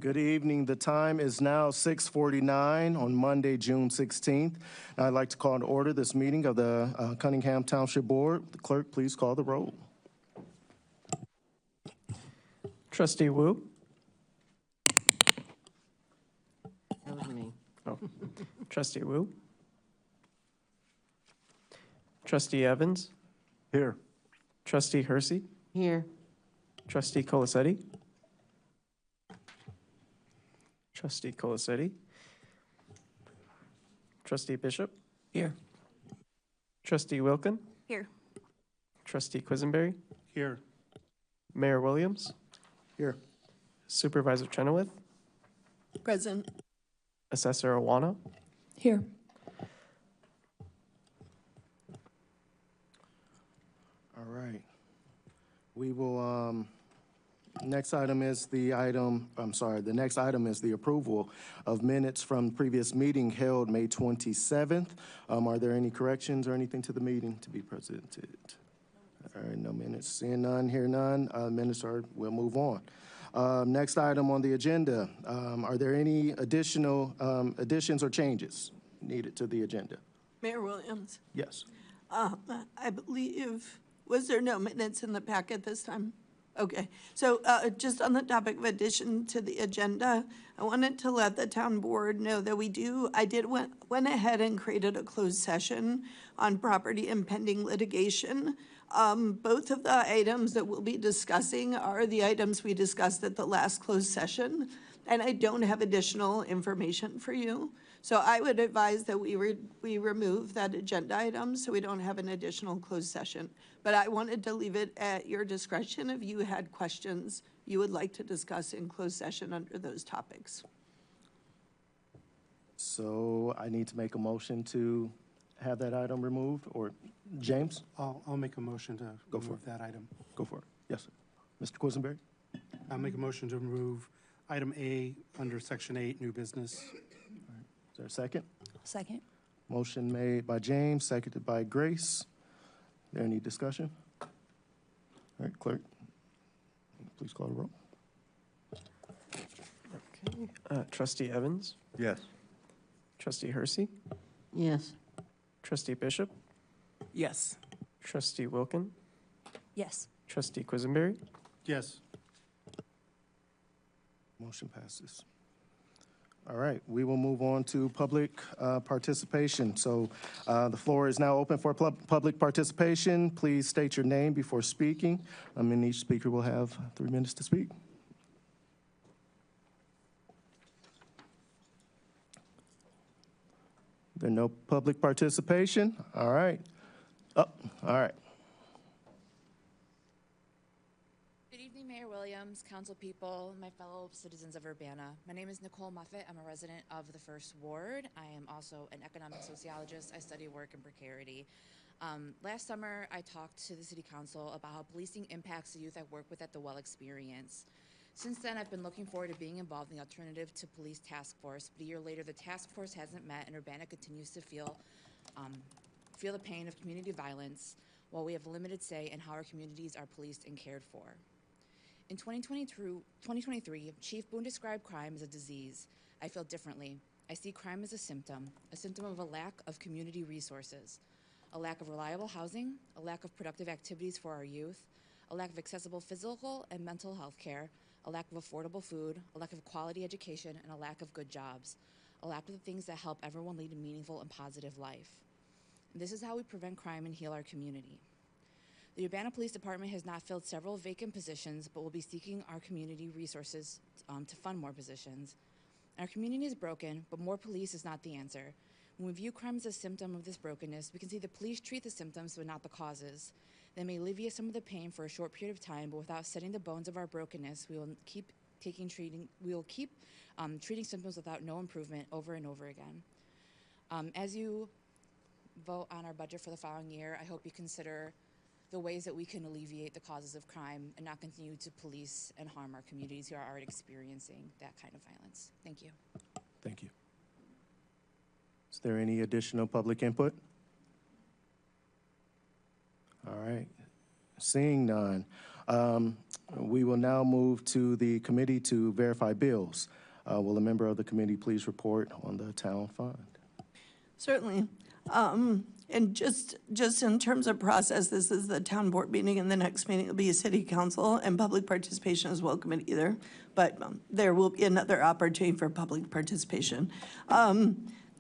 Good evening. The time is now 6:49 on Monday, June 16th. I'd like to call to order this meeting of the Cunningham Township Board. The clerk, please call the roll. Trustee Wu? That was me. Oh. Trustee Wu? Trustee Evans? Here. Trustee Hersey? Here. Trustee Colasetti? Trustee Colasetti? Trustee Bishop? Here. Trustee Wilkin? Here. Trustee Quisenberry? Here. Mayor Williams? Here. Supervisor Chenoweth? Present. Assessor Awana? Here. All right. We will, next item is the next item is the approval of minutes from previous meeting held May 27th. Are there any corrections or anything to the meeting to be presented? All right, no minutes. Seeing none, hear none. Minutes we'll move on. Next item on the agenda. Are there any additional additions or changes needed to the agenda? Mayor Williams, Yes. I believe, was there no minutes in the packet this time? Okay, so just on the topic of addition to the agenda, I wanted to let the town board know that went ahead and created a closed session on property and pending litigation. Both of the items that we'll be discussing are the items we discussed at the last closed session, and I don't have additional information for you. So I would advise that we remove that agenda item so we don't have an additional closed session. But I wanted to leave it at your discretion if you had questions you would like to discuss in closed session under those topics. So I need to make a motion to have that item removed, or James? I'll make a motion to remove that item. Go for it. Yes, sir. Mr. Quisenberry? I'll make a motion to remove item A under Section 8, new business. Is there a second? Second. Motion made by James, seconded by Grace. Is there any discussion? All right, clerk, please call the roll. Okay. Trustee Evans? Yes. Trustee Hersey? Yes. Trustee Bishop? Yes. Trustee Wilkin? Yes. Trustee Quisenberry? Yes. Motion passes. All right, we will move on to public participation. So the floor is now open for public participation. Please state your name before speaking. And each speaker will have 3 minutes to speak. There no public participation? All right. Oh, all right. Good evening, Mayor Williams, council people, my fellow citizens of Urbana. My name is Nicole Muffet. I'm a resident of the First Ward. I am also an economic sociologist. I study work and precarity. Last summer, I talked to the city council about how policing impacts the youth I work with at the Well Experience. Since then, I've been looking forward to being involved in the Alternative to Police Task Force, but a year later, the task force hasn't met, and Urbana continues to feel the pain of community violence, while we have limited say in how our communities are policed and cared for. In 2023, Chief Boone described crime as a disease. I feel differently. I see crime as a symptom of a lack of community resources, a lack of reliable housing, a lack of productive activities for our youth, a lack of accessible physical and mental health care, a lack of affordable food, a lack of quality education, and a lack of good jobs, a lack of the things that help everyone lead a meaningful and positive life. And this is how we prevent crime and heal our community. The Urbana Police Department has not filled several vacant positions, but will be seeking our community resources to fund more positions. Our community is broken, but more police is not the answer. When we view crime as a symptom of this brokenness, we can see the police treat the symptoms but not the causes. They may alleviate some of the pain for a short period of time, but without setting the bones of our brokenness, we will keep treating symptoms without no improvement over and over again. As you vote on our budget for the following year, I hope you consider the ways that we can alleviate the causes of crime and not continue to police and harm our communities who are already experiencing that kind of violence. Thank you. Thank you. Is there any additional public input? All right. Seeing none. We will now move to the committee to verify bills. Will a member of the committee please report on the town fund? Certainly. And just in terms of process, this is the town board meeting, and the next meeting will be a city council, and public participation is welcome at either, but there will be another opportunity for public participation.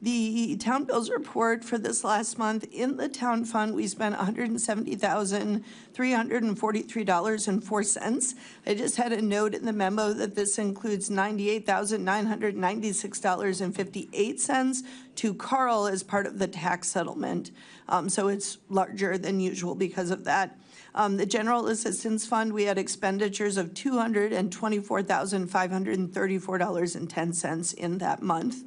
The town bills report for this last month, in the town fund, we spent $170,343.04. I just had a note in the memo that this includes $98,996.58 to Carl as part of the tax settlement. So it's larger than usual because of that. The general assistance fund, we had expenditures of $224,534.10 in that month.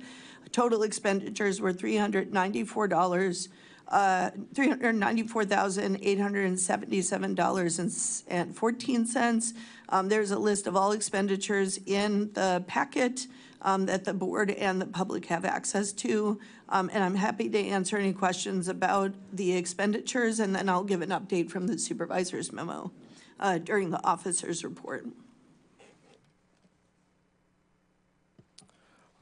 Total expenditures were $394,877.14. There's a list of all expenditures in the packet that the board and the public have access to. And I'm happy to answer any questions about the expenditures, and then I'll give an update from the supervisor's memo during the officer's report.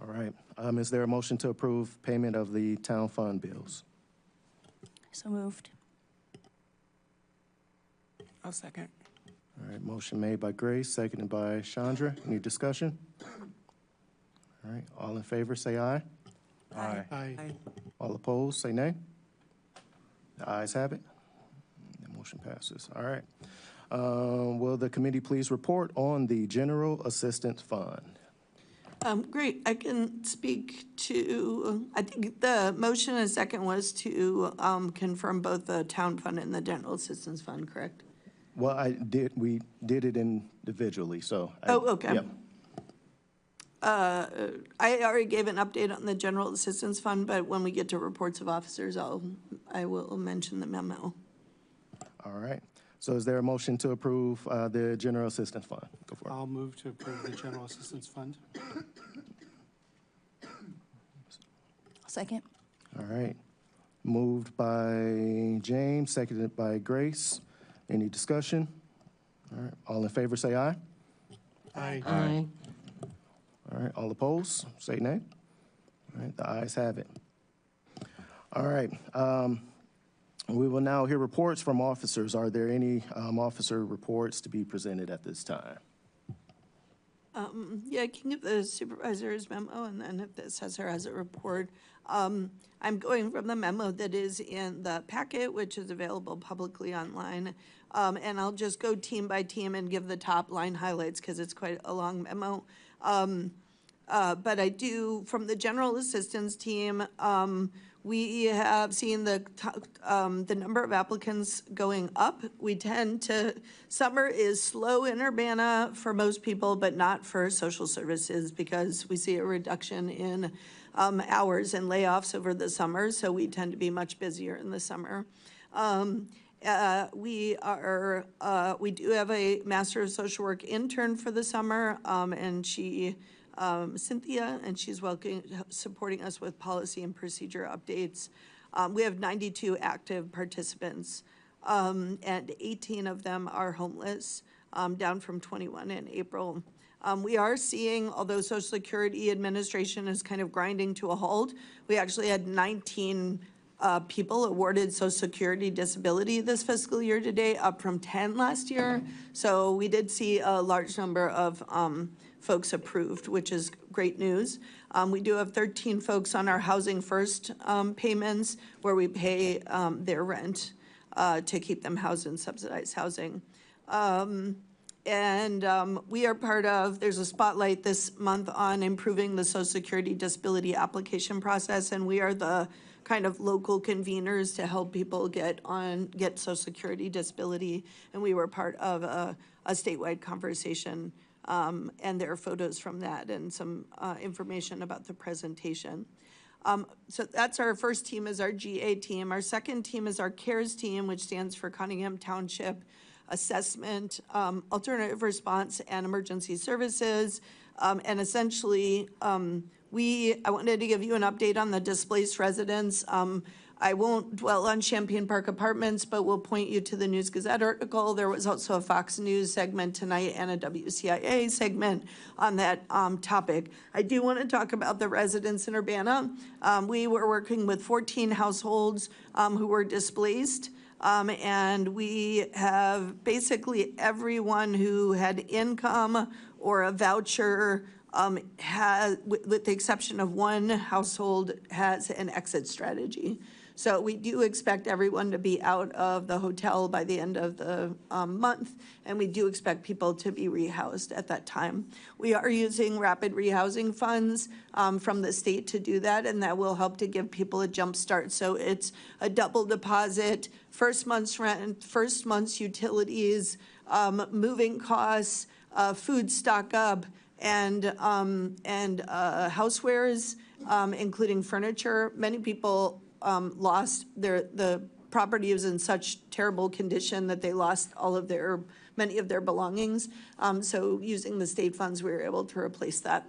All right. Is there a motion to approve payment of the town fund bills? So moved. I'll second. All right, motion made by Grace, seconded by Chandra. Any discussion? All right, all in favor, say aye. Aye. All opposed, say nay. The ayes have it. The motion passes. All right. Will the committee please report on the General Assistance Fund? Great, I can speak to, I think the motion and second was to confirm both the town fund and the general assistance fund, correct? Well, we did it individually, so. Okay. Yep. I already gave an update on the general assistance fund, but when we get to reports of officers, I will mention the memo. All right. So is there a motion to approve the General Assistance Fund? Go for it. I'll move to approve the general assistance fund. Second. All right. Moved by James, seconded by Grace. Any discussion? All right. All in favor, say aye. Aye. Aye. All right. All opposed, say nay. All right. The ayes have it. All right. We will now hear reports from officers. Are there any officer reports to be presented at this time? Yeah, I can give the supervisor's memo, and then if the assessor has a report. I'm going from the memo that is in the packet, which is available publicly online. And I'll just go team by team and give the top line highlights because it's quite a long memo. But I do, from the general assistance team, we have seen the number of applicants going up. We tend to, summer is slow in Urbana for most people, but not for social services because we see a reduction in hours and layoffs over the summer, so we tend to be much busier in the summer. We do have a Master of Social Work intern for the summer, and she, Cynthia, and she's supporting us with policy and procedure updates. We have 92 active participants, and 18 of them are homeless, down from 21 in April. We are seeing, although Social Security Administration is kind of grinding to a halt, we actually had 19 people awarded Social Security disability this fiscal year to date, up from 10 last year. So we did see a large number of folks approved, which is great news. We do have 13 folks on our Housing First payments where we pay their rent to keep them housed in subsidized housing. We are part of, there's a spotlight this month on improving the Social Security disability application process, and we are the kind of local conveners to help people get Social Security disability, and we were part of a statewide conversation, and there are photos from that and some information about the presentation. So that's our first team, is our GA team. Our second team is our CARES team, which stands for Cunningham Township Assessment, Alternative Response, and Emergency Services. And essentially, I wanted to give you an update on the displaced residents. I won't dwell on Champaign Park Apartments, but will point you to the News Gazette article. There was also a Fox News segment tonight and a WCIA segment on that topic. I do want to talk about the residents in Urbana. We were working with 14 households who were displaced. And we have basically everyone who had income or a voucher has, with the exception of one household, has an exit strategy. So we do expect everyone to be out of the hotel by the end of the month, and we do expect people to be rehoused at that time. We are using rapid rehousing funds from the state to do that, and that will help to give people a jump start. So it's a double deposit, first month's rent, first month's utilities, moving costs, food stock up, and housewares, including furniture. Many people lost the property was in such terrible condition that they lost many of their belongings. So using the state funds, we were able to replace that.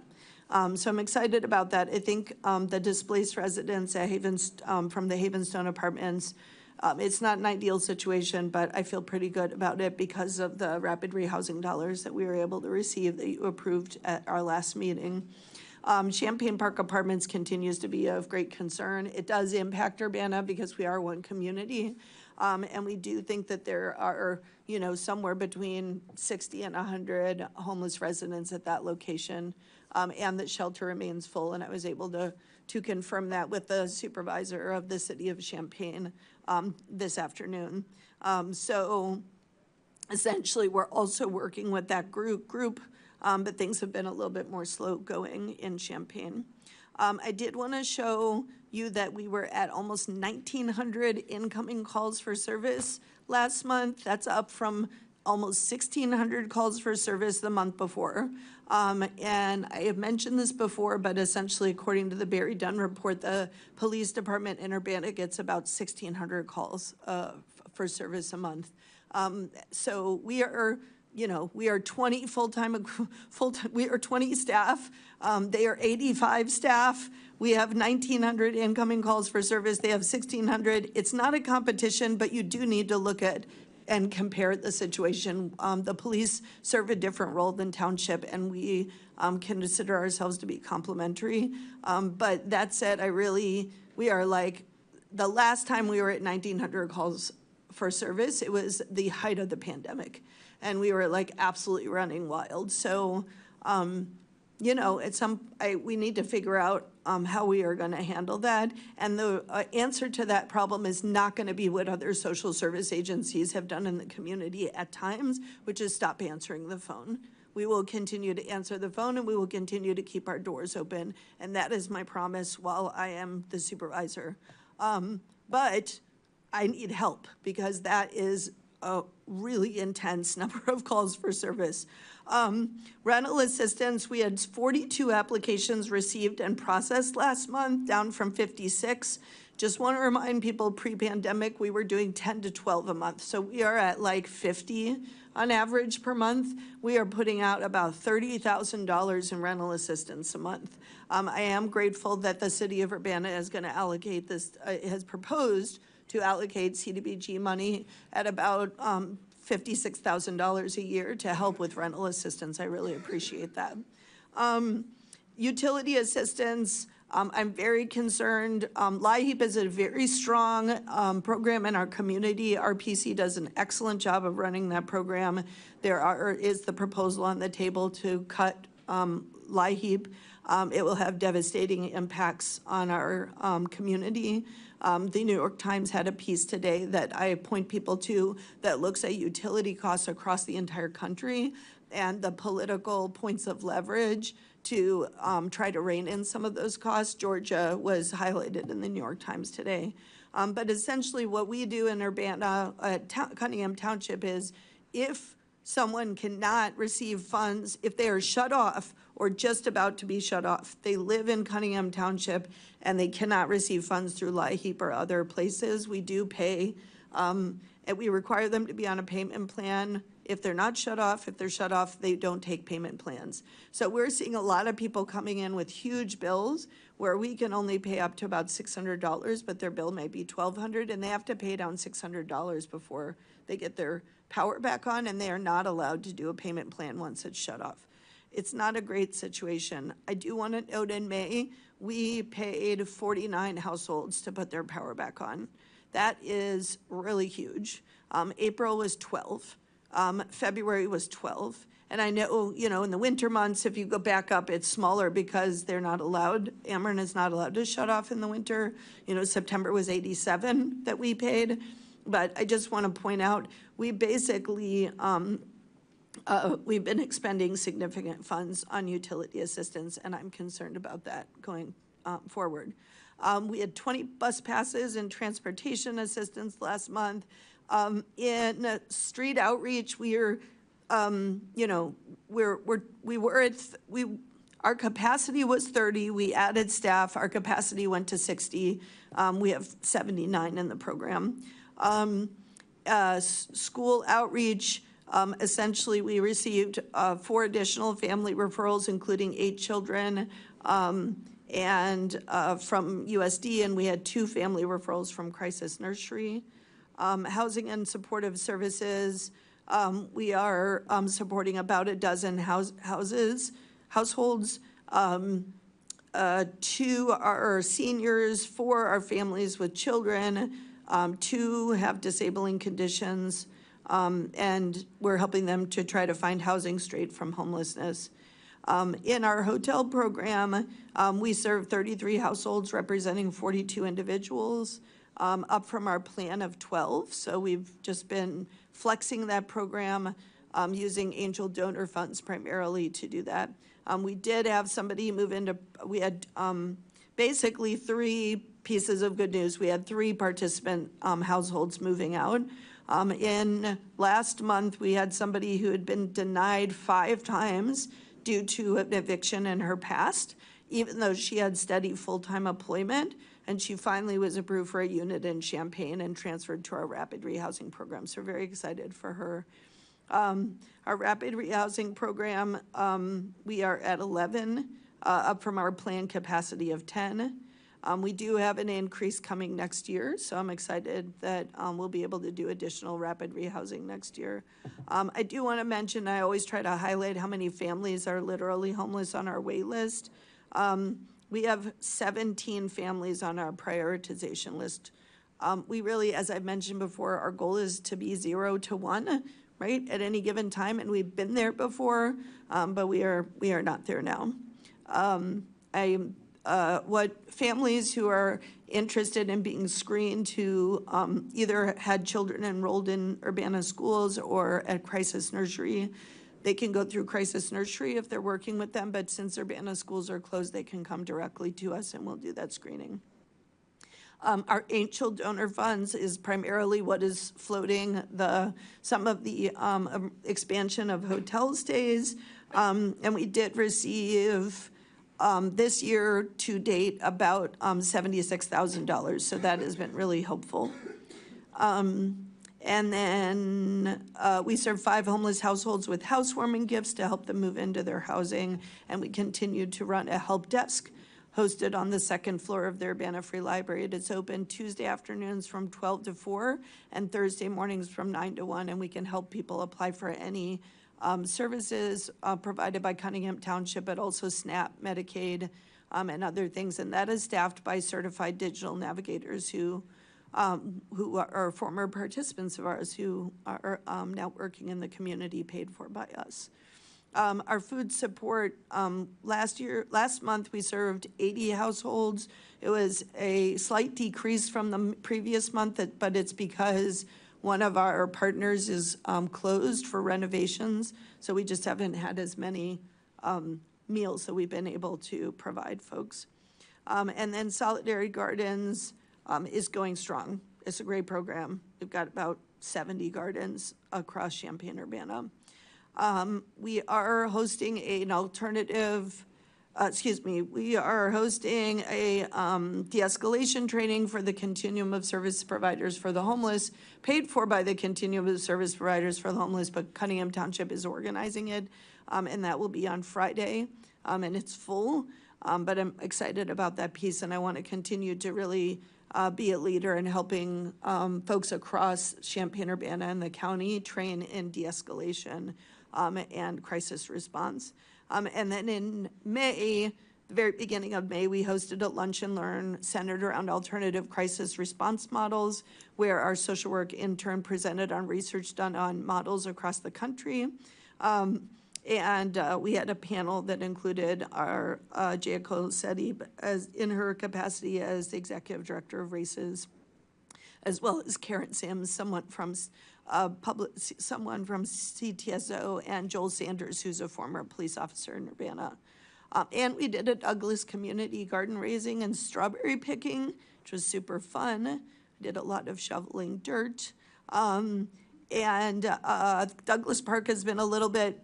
So I'm excited about that. I think the displaced residents at from the Havenstone Apartments, it's not an ideal situation, but I feel pretty good about it because of the rapid rehousing dollars that we were able to receive that you approved at our last meeting. Champaign Park Apartments continues to be of great concern. It does impact Urbana because we are one community. And we do think that there are, somewhere between 60 and 100 homeless residents at that location, and that shelter remains full. And I was able to confirm that with the supervisor of the city of Champaign this afternoon. So essentially, we're also working with that group, but things have been a little bit more slow going in Champaign. I did want to show you that we were at almost 1,900 incoming calls for service last month. That's up from almost 1,600 calls for service the month before. And I have mentioned this before, but essentially, according to the Barry Dunn report, the police department in Urbana gets about 1,600 calls for service a month. So we are, we are 20 full-time, we are 20 staff. They are 85 staff. We have 1,900 incoming calls for service. They have 1,600. It's not a competition, but you do need to look at and compare the situation. The police serve a different role than township, and we can consider ourselves to be complementary. But that said, we are like, the last time we were at 1,900 calls for service, it was the height of the pandemic. And we were like absolutely running wild. So, we need to figure out how we are going to handle that. And the answer to that problem is not going to be what other social service agencies have done in the community at times, which is stop answering the phone. We will continue to answer the phone, and we will continue to keep our doors open. And that is my promise while I am the supervisor. But I need help because that is a really intense number of calls for service. Rental assistance, we had 42 applications received and processed last month, down from 56. Just want to remind people, pre-pandemic, we were doing 10 to 12 a month. So we are at like 50 on average per month. We are putting out about $30,000 in rental assistance a month. I am grateful that the city of Urbana is going to allocate this, has proposed to allocate CDBG money at about $56,000 a year to help with rental assistance. I really appreciate that. Utility assistance, I'm very concerned. LIHEAP is a very strong program in our community. RPC does an excellent job of running that program. There is the proposal on the table to cut LIHEAP. It will have devastating impacts on our community. The New York Times had a piece today that I point people to that looks at utility costs across the entire country and the political points of leverage to try to rein in some of those costs. Georgia was highlighted in the New York Times today. But essentially what we do in Urbana, Cunningham Township, is if someone cannot receive funds, if they are shut off or just about to be shut off, they live in Cunningham Township and they cannot receive funds through LIHEAP or other places, we do pay, and we require them to be on a payment plan. If they're not shut off, if they're shut off, they don't take payment plans. So we're seeing a lot of people coming in with huge bills where we can only pay up to about $600, but their bill may be $1,200, and they have to pay down $600 before they get their power back on, and they are not allowed to do a payment plan once it's shut off. It's not a great situation. I do want to note in May, we paid 49 households to put their power back on. That is really huge. April was 12. February was 12. And I know, in the winter months, if you go back up, it's smaller because they're not allowed, Ameren is not allowed to shut off in the winter. September was 87 that we paid. But I just want to point out, we basically, we've been expending significant funds on utility assistance, and I'm concerned about that going forward. We had 20 bus passes and transportation assistance last month. In street outreach, our capacity was 30. We added staff. Our capacity went to 60. We have 79 in the program. School outreach, essentially we received 4 additional family referrals, including 8 children, and from USD, and we had 2 family referrals from Crisis Nursery. Housing and supportive services, we are supporting about a dozen households. 2 are seniors, 4 are families with children, 2 have disabling conditions, and we're helping them to try to find housing straight from homelessness. In our hotel program, we serve 33 households representing 42 individuals, up from our plan of 12. So we've just been flexing that program, using angel donor funds primarily to do that. We did have somebody move into, we had basically 3 pieces of good news. We had 3 participant households moving out. In last month, we had somebody who had been denied 5 times due to an eviction in her past, even though she had steady full-time employment, and she finally was approved for a unit in Champaign and transferred to our rapid rehousing program. So we're very excited for her. Our rapid rehousing program, we are at 11, up from our planned capacity of 10. We do have an increase coming next year, so I'm excited that we'll be able to do additional rapid rehousing next year. I do want to mention, I always try to highlight how many families are literally homeless on our wait list. We have 17 families on our prioritization list. We really, as I've mentioned before, our goal is to be 0 to 1, right, at any given time, and we've been there before, but we are not there now. What families who are interested in being screened who either had children enrolled in Urbana schools or at Crisis Nursery, they can go through Crisis Nursery if they're working with them, but since Urbana schools are closed, they can come directly to us and we'll do that screening. Our angel donor funds is primarily what is floating some of the expansion of hotel stays, and we did receive this year to date about $76,000, so that has been really helpful. And then we serve 5 homeless households with housewarming gifts to help them move into their housing, and we continue to run a help desk hosted on the 2nd floor of the Urbana Free Library. It is open Tuesday afternoons from 12 to 4 and Thursday mornings from 9 to 1, and we can help people apply for any services provided by Cunningham Township, but also SNAP, Medicaid, and other things. And that is staffed by certified digital navigators who are former participants of ours who are now working in the community paid for by us. Our food support, last month we served 80 households. It was a slight decrease from the previous month, but it's because one of our partners is closed for renovations, so we just haven't had as many meals that we've been able to provide folks. And then Solidarity Gardens is going strong. It's a great program. We've got about 70 gardens across Champaign-Urbana. We are hosting an alternative we are hosting a de-escalation training for the Continuum of Service Providers for the Homeless, paid for by the Continuum of Service Providers for the Homeless, but Cunningham Township is organizing it, and that will be on Friday, and it's full, but I'm excited about that piece, and I want to continue to really be a leader in helping folks across Champaign-Urbana and the county train in de-escalation and crisis response. And then in May, the very beginning of May, we hosted a lunch and learn centered around alternative crisis response models, where our social work intern presented on research done on models across the country. And we had a panel that included our Jaya Colasetti as in her capacity as the executive director of races, as well as Karen Sims, someone from CTSO, and Joel Sanders, who's a former police officer in Urbana. And we did a Douglas community garden raising and strawberry picking, which was super fun. I did a lot of shoveling dirt. Douglas Park has been a little bit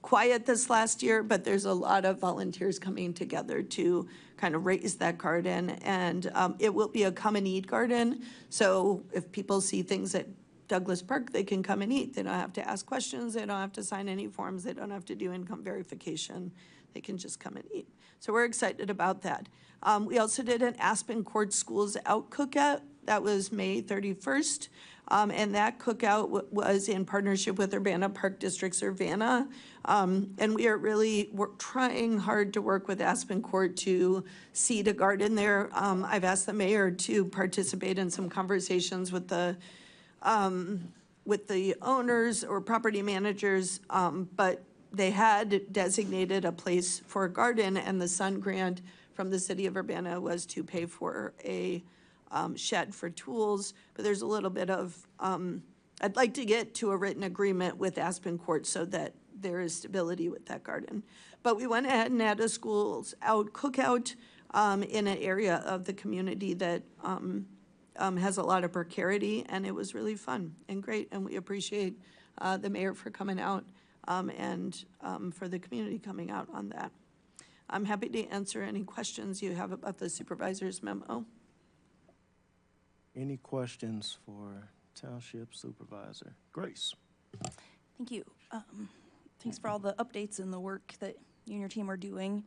quiet this last year, but there's a lot of volunteers coming together to kind of raise that garden. And it will be a come and eat garden. So if people see things at Douglas Park, they can come and eat. They don't have to ask questions. They don't have to sign any forms. They don't have to do income verification. They can just come and eat. So we're excited about that. We also did an Aspen Court Schools Out cookout. That was May 31st. And that cookout was in partnership with Urbana Park District's Urbana. And we are really trying hard to work with Aspen Court to seed a garden there. I've asked the mayor to participate in some conversations with the owners or property managers, but they had designated a place for a garden, and the Sun Grant from the city of Urbana was to pay for a shed for tools. But there's a little bit of, I'd like to get to a written agreement with Aspen Court so that there is stability with that garden. But we went ahead and had a schools out cookout in an area of the community that has a lot of precarity, and it was really fun and great, and we appreciate the mayor for coming out and for the community coming out on that. I'm happy to answer any questions you have about the supervisor's memo. Any questions for Township Supervisor? Grace. Thank you. Thanks for all the updates and the work that you and your team are doing.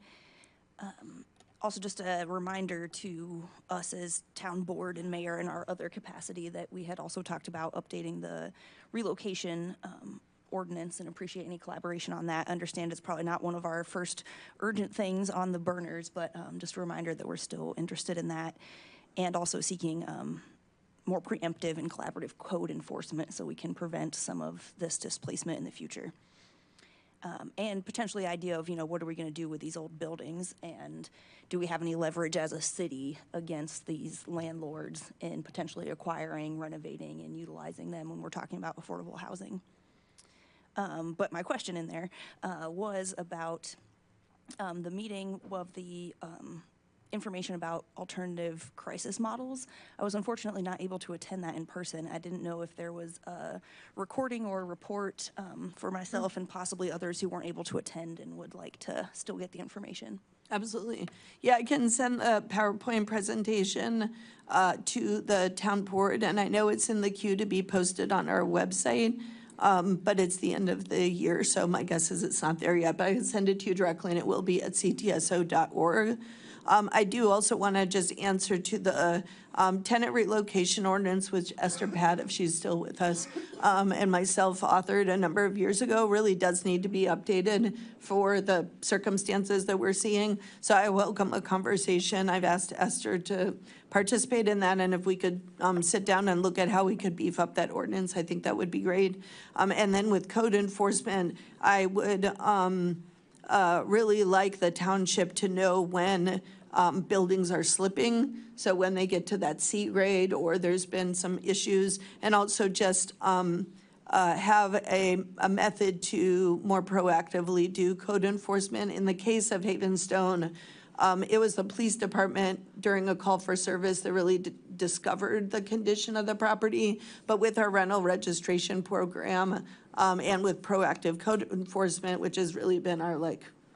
Also, just a reminder to us as town board and mayor in our other capacity that we had also talked about updating the relocation ordinance, and appreciate any collaboration on that. Understand it's probably not one of our first urgent things on the burners, but just a reminder that we're still interested in that, and also seeking more preemptive and collaborative code enforcement so we can prevent some of this displacement in the future. And potentially idea of, what are we going to do with these old buildings, and do we have any leverage as a city against these landlords in potentially acquiring, renovating, and utilizing them when we're talking about affordable housing. But my question in there was about the meeting of the information about alternative crisis models. I was unfortunately not able to attend that in person. I didn't know if there was a recording or a report for myself and possibly others who weren't able to attend and would like to still get the information. Absolutely. Yeah, I can send a PowerPoint presentation to the town board, and I know it's in the queue to be posted on our website, but it's the end of the year, so my guess is it's not there yet, but I can send it to you directly, and it will be at ctso.org. I do also want to just answer to the tenant relocation ordinance, which Esther Pat, if she's still with us, and myself authored a number of years ago, really does need to be updated for the circumstances that we're seeing. So I welcome a conversation. I've asked Esther to participate in that, and if we could sit down and look at how we could beef up that ordinance, I think that would be great. And then with code enforcement, I would really like the township to know when buildings are slipping, so when they get to that C grade or there's been some issues, and also just have a method to more proactively do code enforcement. In the case of Havenstone, it was the police department during a call for service that really discovered the condition of the property, but with our rental registration program and with proactive code enforcement, which has really been our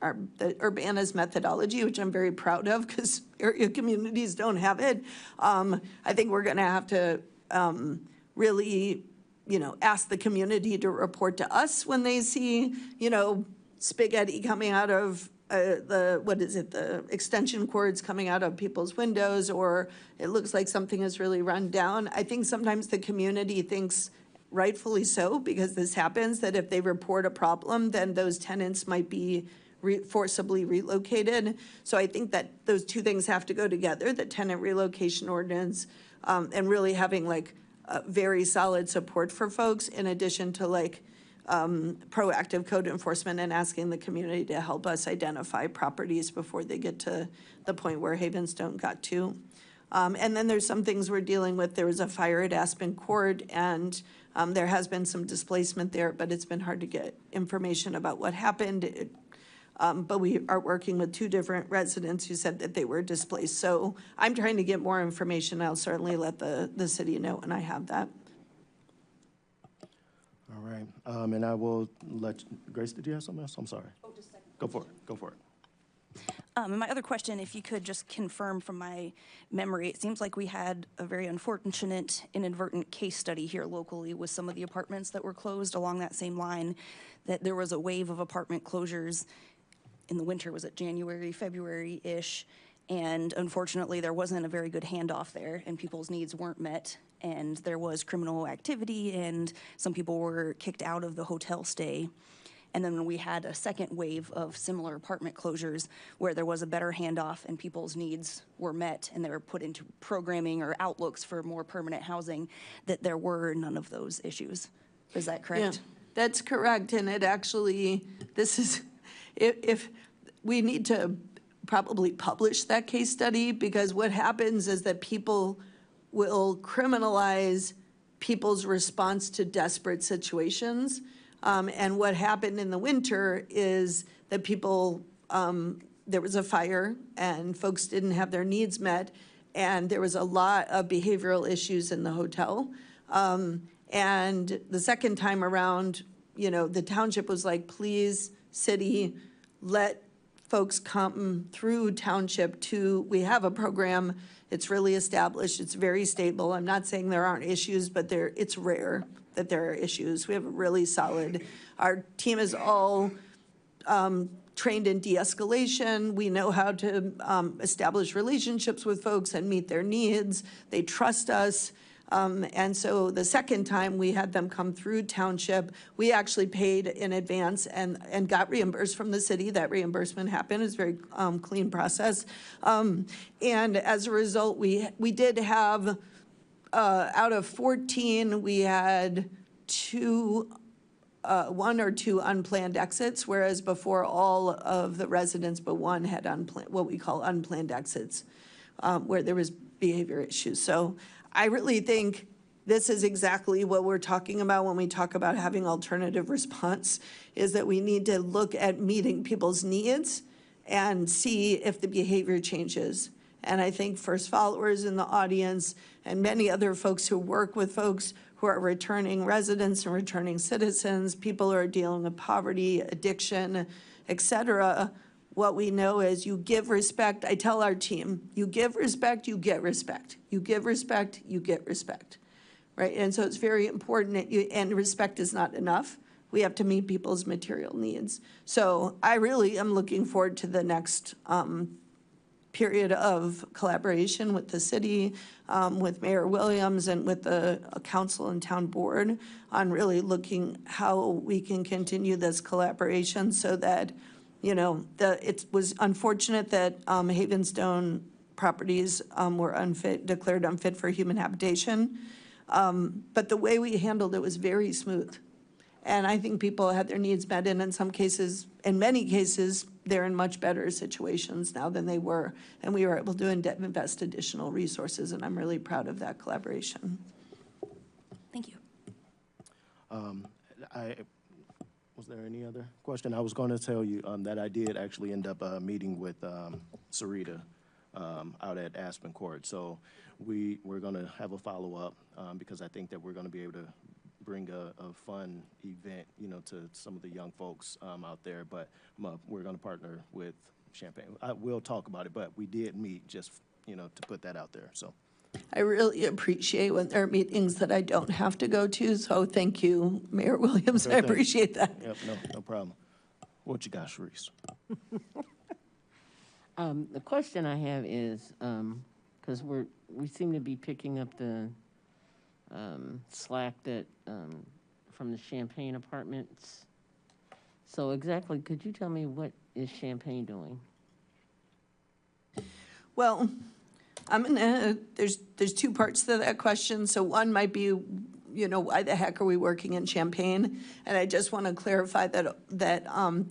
Urbana's methodology, which I'm very proud of because area communities don't have it. I think we're going to have to really, ask the community to report to us when they see, spaghetti coming out of the extension cords coming out of people's windows, or it looks like something is really run down. I think sometimes the community thinks, rightfully so, because this happens, that if they report a problem, then those tenants might be forcibly relocated. So I think that those two things have to go together, the tenant relocation ordinance, and really having like very solid support for folks, in addition to like proactive code enforcement and asking the community to help us identify properties before they get to the point where Havenstone got to. And then there's some things we're dealing with. There was a fire at Aspen Court, and there has been some displacement there, but it's been hard to get information about what happened. But we are working with 2 different residents who said that they were displaced. So I'm trying to get more information. I'll certainly let the city know when I have that. All right, and I will let, Grace, did you have something else? I'm sorry. Oh, just a second. Go for it, go for it. And my other question, if you could just confirm from my memory, it seems like we had a very unfortunate, inadvertent case study here locally with some of the apartments that were closed along that same line, that there was a wave of apartment closures in the winter. Was it January, February-ish? And unfortunately, there wasn't a very good handoff there, and people's needs weren't met. And there was criminal activity, and some people were kicked out of the hotel stay. And then we had a second wave of similar apartment closures where there was a better handoff and people's needs were met and they were put into programming or outlooks for more permanent housing, that there were none of those issues. Is that correct? Yeah, that's correct. And it actually, this is, if we need to probably publish that case study, because what happens is that people will criminalize people's response to desperate situations. And what happened in the winter is that people, there was a fire and folks didn't have their needs met, and there was a lot of behavioral issues in the hotel. And the second time around, the township was like, please, city, let folks come through township we have a program. It's really established. It's very stable. I'm not saying there aren't issues, but it's rare that there are issues. We have a really solid, our team is all trained in de-escalation. We know how to establish relationships with folks and meet their needs. They trust us. And so the second time we had them come through township, we actually paid in advance and got reimbursed from the city. That reimbursement happened. It's a very clean process. And as a result, we did have, out of 14, we had 1 or 2 unplanned exits, whereas before all of the residents but one had what we call unplanned exits, where there was behavior issues. So I really think this is exactly what we're talking about when we talk about having alternative response, is that we need to look at meeting people's needs and see if the behavior changes. And I think first followers in the audience and many other folks who work with folks who are returning residents and returning citizens, people who are dealing with poverty, addiction, et cetera, what we know is you give respect. I tell our team, you give respect, you get respect. You give respect, you get respect, right? And so it's very important that and respect is not enough. We have to meet people's material needs. So I really am looking forward to the next period of collaboration with the city, with Mayor Williams and with the council and town board on really looking how we can continue this collaboration so that, it was unfortunate that Havenstone properties were declared unfit for human habitation. But the way we handled it was very smooth. And I think people had their needs met, and in some cases, in many cases, they're in much better situations now than they were. And we were able to invest additional resources, and I'm really proud of that collaboration. Thank you. Was there any other question? I was going to tell you that I did actually end up meeting with Sarita out at Aspen Court. So we're going to have a follow-up because I think that we're going to be able to bring a fun event, to some of the young folks out there. But we're going to partner with Champaign. We'll talk about it, but we did meet just, to put that out there, so. I really appreciate when there are meetings that I don't have to go to, so thank you, Mayor Williams. Sure I thing. appreciate that. Yep, no problem. What you got, Sharice? The question I have is, because we seem to be picking up the slack that from the Champaign Apartments. So exactly, could you tell me what is Champaign doing? Well, there's two parts to that question. So one might be, why the heck are we working in Champaign? And I just want to clarify that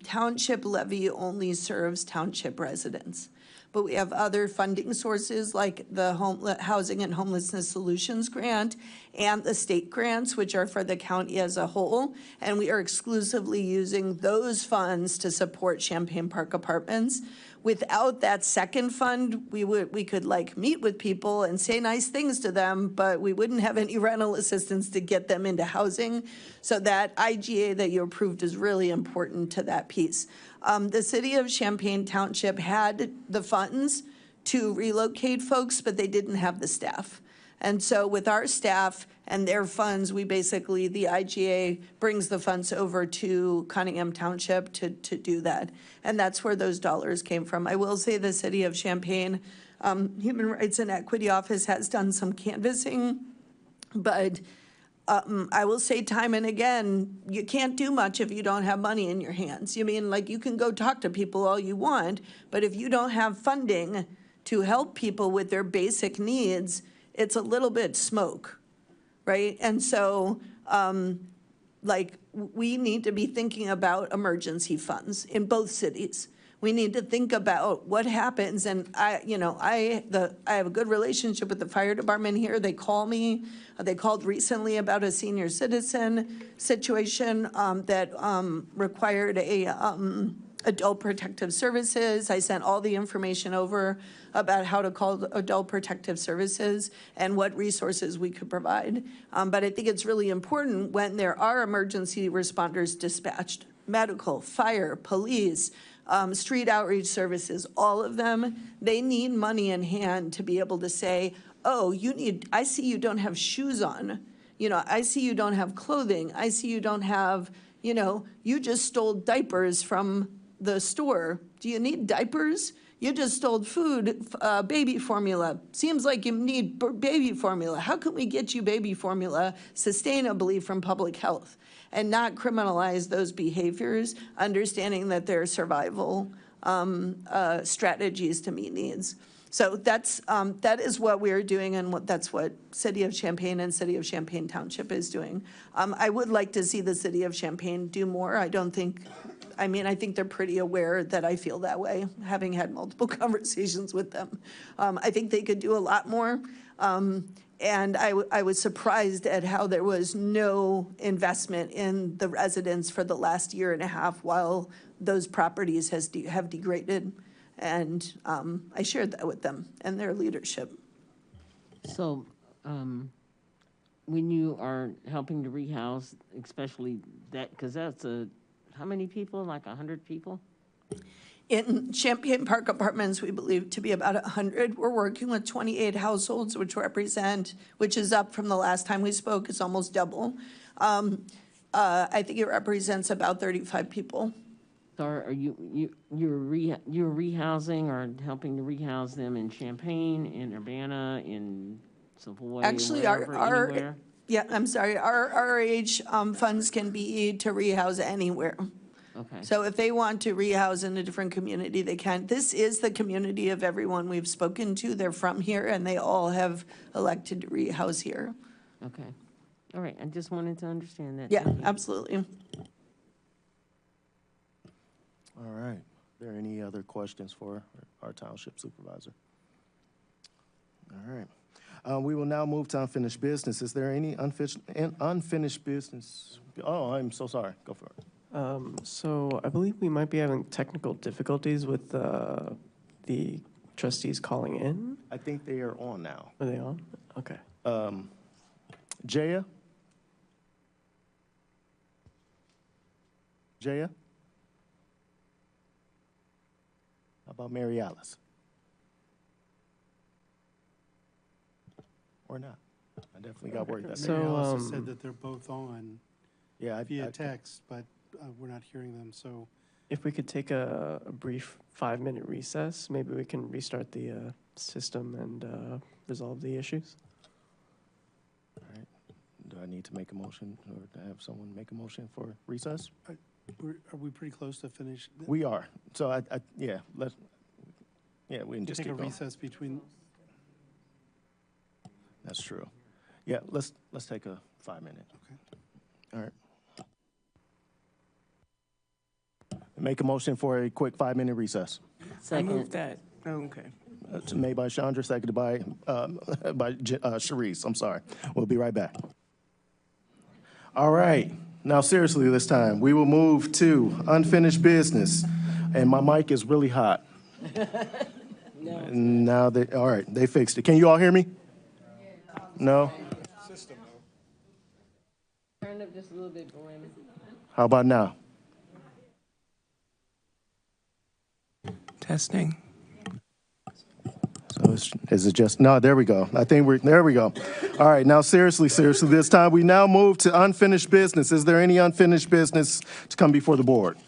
township levy only serves township residents. But we have other funding sources like the Housing and Homelessness Solutions Grant and the state grants, which are for the county as a whole. And we are exclusively using those funds to support Champaign Park Apartments. Without that second fund, we could meet with people and say nice things to them, but we wouldn't have any rental assistance to get them into housing. So that IGA that you approved is really important to that piece. The city of Champaign Township had the funds to relocate folks, but they didn't have the staff. And so with our staff and their funds, the IGA brings the funds over to Cunningham Township to do that. And that's where those dollars came from. I will say the city of Champaign Human Rights and Equity Office has done some canvassing, but I will say time and again, you can't do much if you don't have money in your hands. You can go talk to people all you want, but if you don't have funding to help people with their basic needs, it's a little bit smoke, right? And so, we need to be thinking about emergency funds in both cities. We need to think about what happens, and I have a good relationship with the fire department here. They call me. They called recently about a senior citizen situation that required adult protective services. I sent all the information over about how to call adult protective services and what resources we could provide. But I think it's really important when there are emergency responders dispatched, medical, fire, police, street outreach services, all of them, they need money in hand to be able to say, oh, I see you don't have shoes on. I see you don't have clothing. I see you don't have, you just stole diapers from the store. Do you need diapers? You just stole food, baby formula. Seems like you need baby formula. How can we get you baby formula sustainably from public health and not criminalize those behaviors, understanding that they're survival strategies to meet needs? So that is what we're doing, and that's what City of Champaign and City of Champaign Township is doing. I would like to see the City of Champaign do more. I think they're pretty aware that I feel that way, having had multiple conversations with them. I think they could do a lot more. And I was surprised at how there was no investment in the residents for the last year and a half while those properties have degraded. And I shared that with them and their leadership. So when you are helping to rehouse, especially that, because that's how many people, like 100 people? In Champaign Park Apartments, we believe to be about 100. We're working with 28 households, which is up from the last time we spoke. It's almost double. I think it represents about 35 people. So are you're rehousing or helping to rehouse them in Champaign, in Urbana, in Savoy? Actually, anywhere? Our RH funds can be to rehouse anywhere. Okay. So if they want to rehouse in a different community, they can. This is the community of everyone we've spoken to. They're from here, and they all have elected to rehouse here. Okay. All right. I just wanted to understand that. Yeah, absolutely. All right. Are there any other questions for our township supervisor? All right. We will now move to unfinished business. Is there any unfinished business? Oh, I'm so sorry. Go for it. So I believe we might be having technical difficulties with the trustees calling in. I think they are on now. Are they on? Okay. Jaya? Jaya? How about Mary Alice? Or not? I definitely got worried that. So, Mary Alice has said that they're both on Yeah, via text, but we're not hearing them, so. if we could take a brief 5-minute recess, maybe we can restart the system and resolve the issues. All right. Do I need to make a motion or to have someone make a motion for recess? Are we pretty close to finish? We are. So yeah, we can Can just take a keep going. recess between, That's true. Yeah, let's take a 5-minute. okay. All right. Make a motion for a quick 5-minute recess. Second. that. Okay. It's made by Chandra, seconded by Sharice. I'm sorry. We'll be right back. All right. Now, seriously, this time, we will move to unfinished business. And my mic is really hot. Now, all right, they fixed it. Can you all hear me? No? Turn up just a little bit, Gwen. How about now? Testing. So is it just, no, there we go. I think there we go. All right, now seriously, this time we now move to unfinished business. Is there any unfinished business to come before the board?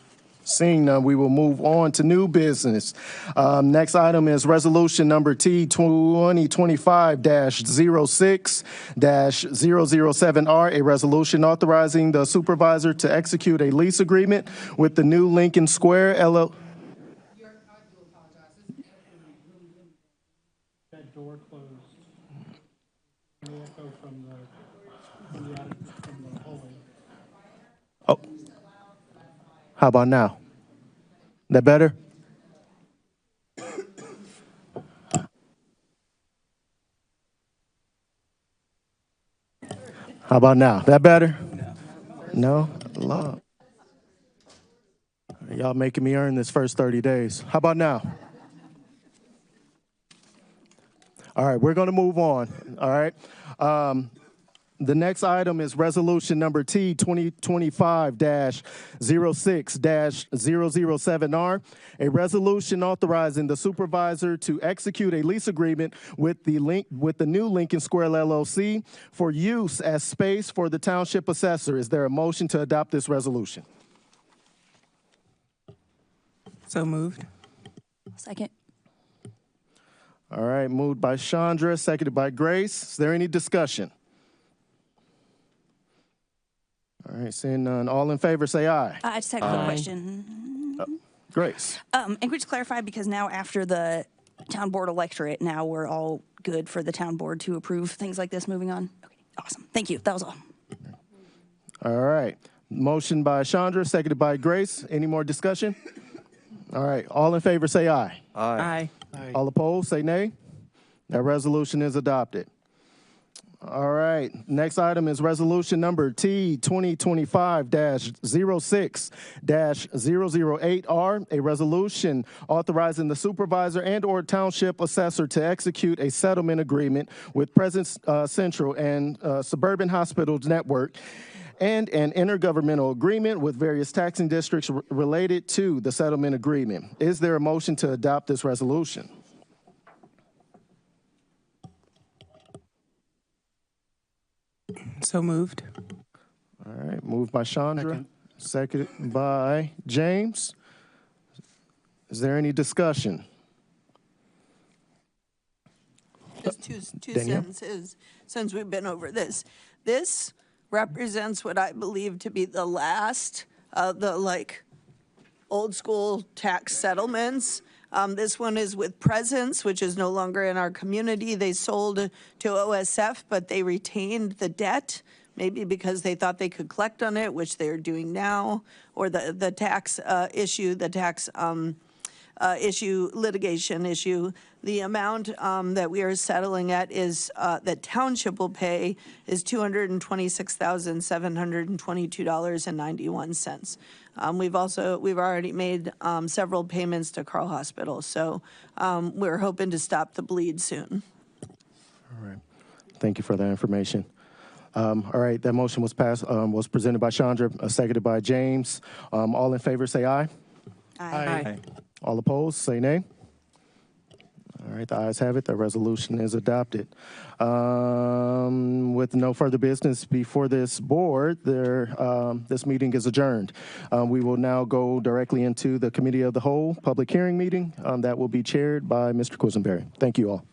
Seeing none, we will move on to new business. Next item is resolution number T 2025-06-007R, a resolution authorizing the supervisor to execute a lease agreement with the new Lincoln Square LL. That door closed. The echo from the hallway. Oh, how about now? That better? How about now? That better? No? Lord. Y'all making me earn this first 30 days. How about now? All right, we're going to move on. All right. The next item is resolution number T 2025-06-007R, a resolution authorizing the supervisor to execute a lease agreement with the new Lincoln Square LLC for use as space for the township assessor. Is there a motion to adopt this resolution? So moved. Second. All right, moved by Chandra, seconded by Grace. Is there any discussion? All right, seeing none. All in favor, say aye. I just have a quick question. Grace. And could we just clarify, because now after the town board electorate, now we're all good for the town board to approve things like this moving on? Okay, awesome. Thank you. That was all. All right. Motion by Chandra, seconded by Grace. Any more discussion? All right. All in favor, say aye. Aye. Aye. All opposed, say nay. That resolution is adopted. All right. Next item is resolution number T 2025-06-008R, a resolution authorizing the supervisor and/or township assessor to execute a settlement agreement with Presence Central and Suburban Hospitals Network and an intergovernmental agreement with various taxing districts related to the settlement agreement. Is there a motion to adopt this resolution? So moved. All right, moved by Chandra, seconded by James. Is there any discussion? Just two Danielle? sentences, since we've been over this. This represents what I believe to be the last of the old school tax settlements. This one is with Presence, which is no longer in our community. They sold to OSF, but they retained the debt, maybe because they thought they could collect on it, which they're doing now, or the tax issue, litigation issue. The amount that we are settling at is, that township will pay is $226,722.91. We've already made several payments to Carl Hospital, so we're hoping to stop the bleed soon. All right, thank you for that information. All right, that motion was passed, was presented by Chandra, seconded by James. All in favor, say aye. Aye. All opposed, say nay. All right, the ayes have it. The resolution is adopted. With no further business before this board, this meeting is adjourned. We will now go directly into the Committee of the Whole public hearing meeting that will be chaired by Mr. Quisenberry. Thank you all.